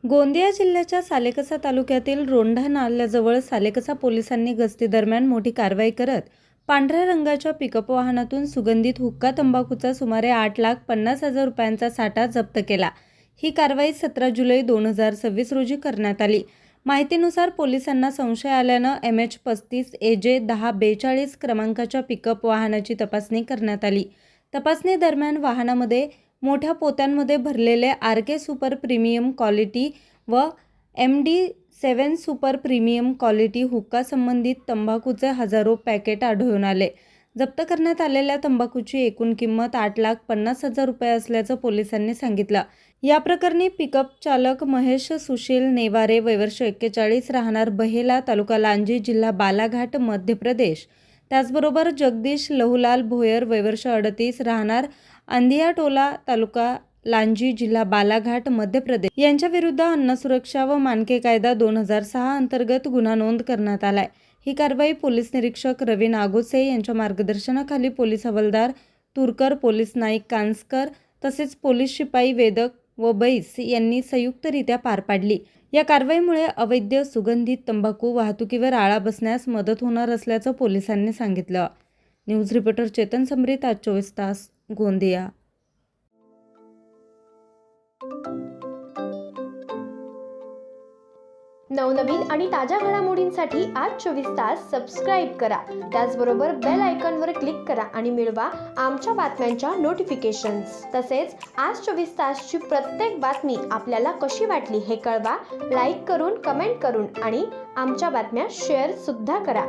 गोंदिया जिल्ह्याच्या सालेकसा तालुक्यातील रोंढा नाल्याजवळ सालेकसा पोलिसांनी गस्तीदरम्यान मोठी कारवाई करत पांढऱ्या रंगाच्या पिकअप वाहनातून सुगंधित हुक्का तंबाखूचा सुमारे 8,50,000 रुपयांचा साठा जप्त केला। ही कारवाई 17 जुलै 2026 रोजी करण्यात आली। माहितीनुसार पोलिसांना संशय आल्यानं MH35 AJ 1042 क्रमांकाच्या पिकअप वाहनाची तपासणी करण्यात आली। तपासणी दरम्यान वाहनामध्ये मोठ्या पोत्यांमध्ये भरलेले RK सुपर प्रीमियम क्वालिटी व MD7 सुपर प्रीमियम क्वालिटी हुक्का संबंधित तंबाखूचे हजारो पॅकेट आढळून आले। जप्त करण्यात आलेल्या तंबाखूची एकूण किंमत 8,50,000 रुपये असल्याचं पोलिसांनी सांगितलं। या प्रकरणी पिकअप चालक महेश सुशील नेवारे वय वर्ष 41 राहणार बहेला तालुका लांजी जिल्हा बालाघाट मध्य प्रदेश, त्याचबरोबर जगदीश लहुलाल भोयर वय वर्ष 38 राहणार अंधिया टोला तालुका लांजी जिल्हा बालाघाट मध्य प्रदेश यांच्या विरुद्ध अन्न सुरक्षा व मानके कायदा 2006 अंतर्गत गुन्हा नोंद करण्यात आलाय। ही कारवाई पोलीस निरीक्षक रवी नागोसे यांच्या मार्गदर्शनाखाली पोलीस हवालदार तुरकर, पोलीस नाईक कांसकर तसेच पोलीस शिपाई वेदक व बैस यांनी संयुक्तरित्या पार पाडली। या कारवाईमुळे अवैध सुगंधित तंबाखू वाहतुकीवर आळा बसण्यास मदत होणार असल्याचं पोलिसांनी सांगितलं। न्यूज रिपोर्टर चेतन समरीत, आज 24 तास, गोंदिया। नवनवीन आणि ताज्या घडामोडींसाठी आज 24 तास सबस्क्राईब करा। त्याचबरोबर बेल आयकॉनवर क्लिक करा आणि मिळवा आमच्या बातम्यांच्या नोटिफिकेशन्स। तसेच आज 24 तासची प्रत्येक बातमी आपल्याला कशी वाटली हे कळवा, लाईक करून, कमेंट करून आणि आमच्या बातम्या शेअर सुद्धा करा।